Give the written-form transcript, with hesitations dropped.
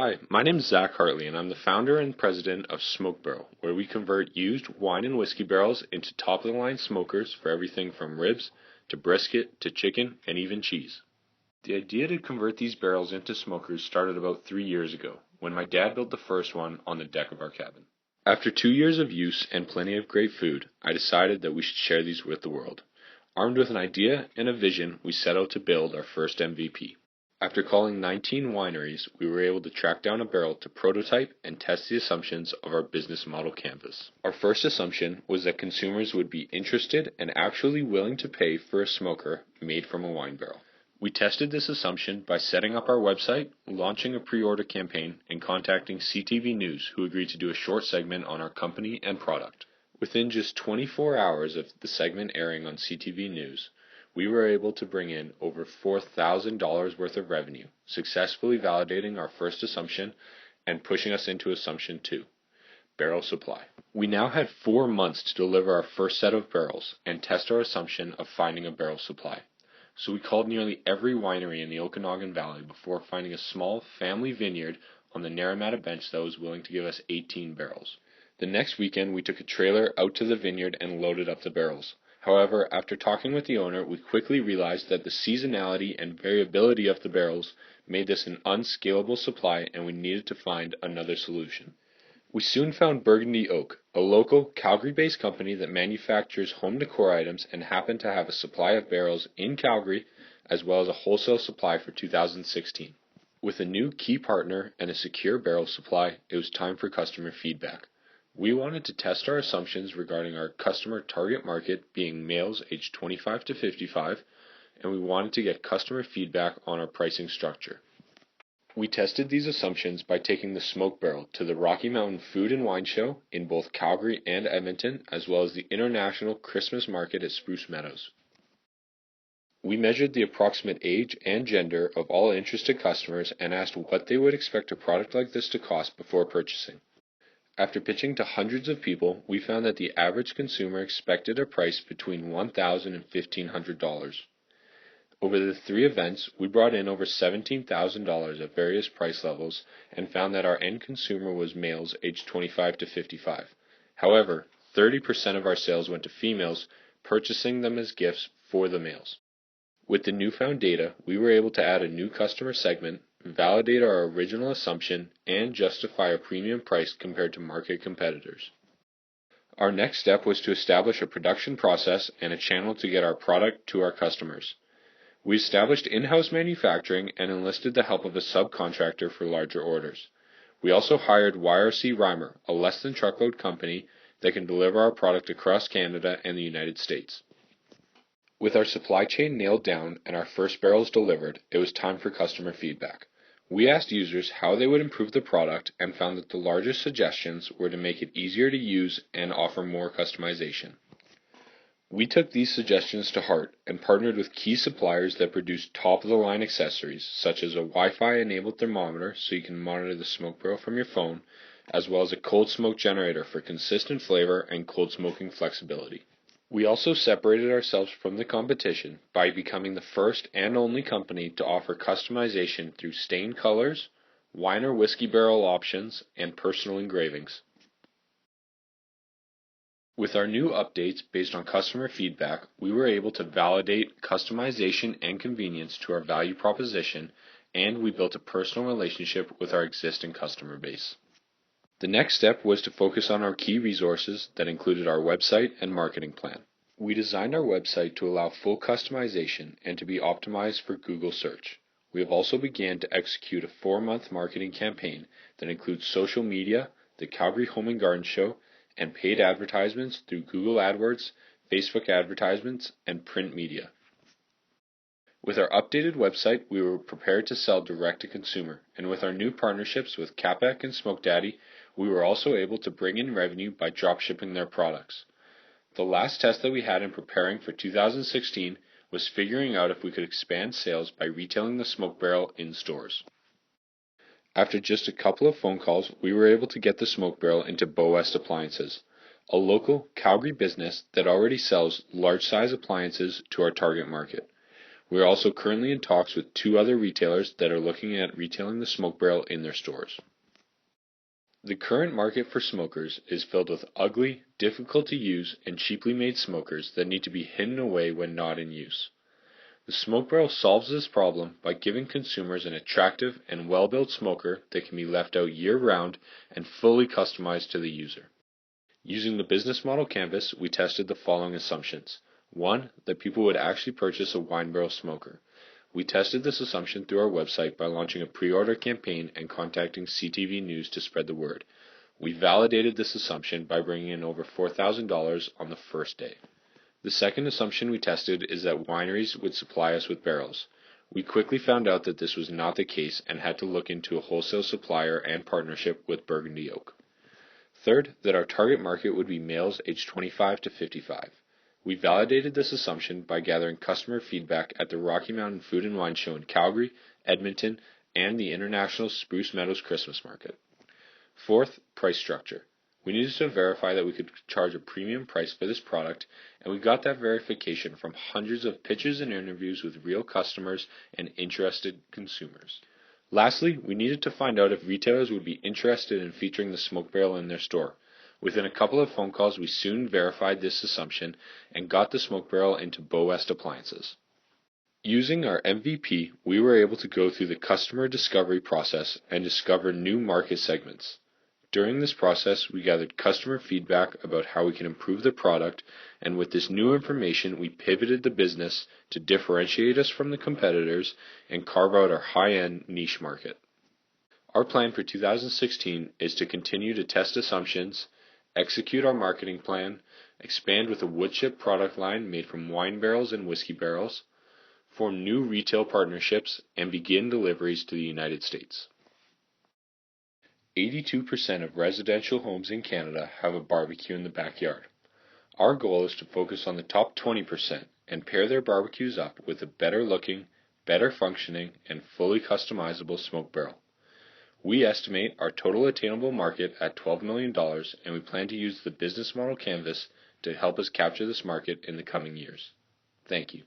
Hi, my name is Zach Hartley, and I'm the founder and president of Smoke Barrel, where we convert used wine and whiskey barrels into top-of-the-line smokers for everything from ribs to brisket to chicken and even cheese. The idea to convert these barrels into smokers started about 3 years ago, when my dad built the first one on the deck of our cabin. After 2 years of use and plenty of great food, I decided that we should share these with the world. Armed with an idea and a vision, we set out to build our first MVP. After calling 19 wineries, we were able to track down a barrel to prototype and test the assumptions of our business model canvas. Our first assumption was that consumers would be interested and actually willing to pay for a smoker made from a wine barrel. We tested this assumption by setting up our website, launching a pre-order campaign, and contacting CTV News, who agreed to do a short segment on our company and product. Within just 24 hours of the segment airing on CTV News, we were able to bring in over $4,000 worth of revenue, successfully validating our first assumption and pushing us into assumption 2, barrel supply. We now had 4 months to deliver our first set of barrels and test our assumption of finding a barrel supply. So we called nearly every winery in the Okanagan Valley before finding a small family vineyard on the Naramata Bench that was willing to give us 18 barrels. The next weekend, we took a trailer out to the vineyard and loaded up the barrels. However, after talking with the owner, we quickly realized that the seasonality and variability of the barrels made this an unscalable supply, and we needed to find another solution. We soon found Burgundy Oak, a local Calgary-based company that manufactures home decor items and happened to have a supply of barrels in Calgary as well as a wholesale supply for 2016. With a new key partner and a secure barrel supply, it was time for customer feedback. We wanted to test our assumptions regarding our customer target market being males aged 25 to 55, and we wanted to get customer feedback on our pricing structure. We tested these assumptions by taking the Smoke Barrel to the Rocky Mountain Food and Wine Show in both Calgary and Edmonton, as well as the International Christmas Market at Spruce Meadows. We measured the approximate age and gender of all interested customers and asked what they would expect a product like this to cost before purchasing. After pitching to hundreds of people, we found that the average consumer expected a price between $1,000 and $1,500. Over the 3 events, we brought in over $17,000 at various price levels and found that our end consumer was males aged 25 to 55. However, 30% of our sales went to females, purchasing them as gifts for the males. With the newfound data, we were able to add a new customer segment, validate our original assumption, and justify a premium price compared to market competitors. Our next step was to establish a production process and a channel to get our product to our customers. We established in-house manufacturing and enlisted the help of a subcontractor for larger orders. We also hired YRC Reimer, a less-than-truckload company that can deliver our product across Canada and the United States. With our supply chain nailed down and our first barrels delivered, it was time for customer feedback. We asked users how they would improve the product and found that the largest suggestions were to make it easier to use and offer more customization. We took these suggestions to heart and partnered with key suppliers that produce top-of-the-line accessories, such as a Wi-Fi-enabled thermometer so you can monitor the smoke barrel from your phone, as well as a cold smoke generator for consistent flavor and cold smoking flexibility. We also separated ourselves from the competition by becoming the first and only company to offer customization through stained colors, wine or whiskey barrel options, and personal engravings. With our new updates based on customer feedback, we were able to validate customization and convenience to our value proposition, and we built a personal relationship with our existing customer base. The next step was to focus on our key resources that included our website and marketing plan. We designed our website to allow full customization and to be optimized for Google search. We have also began to execute a 4-month marketing campaign that includes social media, the Calgary Home and Garden Show, and paid advertisements through Google AdWords, Facebook advertisements, and print media. With our updated website, we were prepared to sell direct to consumer, and with our new partnerships with Capec and Smoke Daddy, we were also able to bring in revenue by drop shipping their products. The last test that we had in preparing for 2016 was figuring out if we could expand sales by retailing the Smoke Barrel in stores. After just a couple of phone calls, we were able to get the Smoke Barrel into Bow West Appliances, a local Calgary business that already sells large-size appliances to our target market. We are also currently in talks with 2 other retailers that are looking at retailing the smoke barrel in their stores. The current market for smokers is filled with ugly, difficult to use, and cheaply made smokers that need to be hidden away when not in use. The smoke barrel solves this problem by giving consumers an attractive and well-built smoker that can be left out year-round and fully customized to the user. Using the business model canvas, we tested the following assumptions. 1. That people would actually purchase a wine barrel smoker. We tested this assumption through our website by launching a pre-order campaign and contacting CTV News to spread the word. We validated this assumption by bringing in over $4,000 on the first day. The second assumption we tested is that wineries would supply us with barrels. We quickly found out that this was not the case and had to look into a wholesale supplier and partnership with Burgundy Oak. Third, that our target market would be males aged 25 to 55. We validated this assumption by gathering customer feedback at the Rocky Mountain Food and Wine Show in Calgary, Edmonton, and the International Spruce Meadows Christmas Market. Fourth, price structure. We needed to verify that we could charge a premium price for this product, and we got that verification from hundreds of pitches and interviews with real customers and interested consumers. Lastly, we needed to find out if retailers would be interested in featuring the smoke barrel in their store. Within a couple of phone calls, we soon verified this assumption and got the smoke barrel into Bow West Appliances. Using our MVP, we were able to go through the customer discovery process and discover new market segments. During this process, we gathered customer feedback about how we can improve the product, and with this new information, we pivoted the business to differentiate us from the competitors and carve out our high-end niche market. Our plan for 2016 is to continue to test assumptions, execute our marketing plan, expand with a wood chip product line made from wine barrels and whiskey barrels, form new retail partnerships, and begin deliveries to the United States. 82% of residential homes in Canada have a barbecue in the backyard. Our goal is to focus on the top 20% and pair their barbecues up with a better looking, better functioning, and fully customizable smoke barrel. We estimate our total attainable market at $12 million, and we plan to use the business model canvas to help us capture this market in the coming years. Thank you.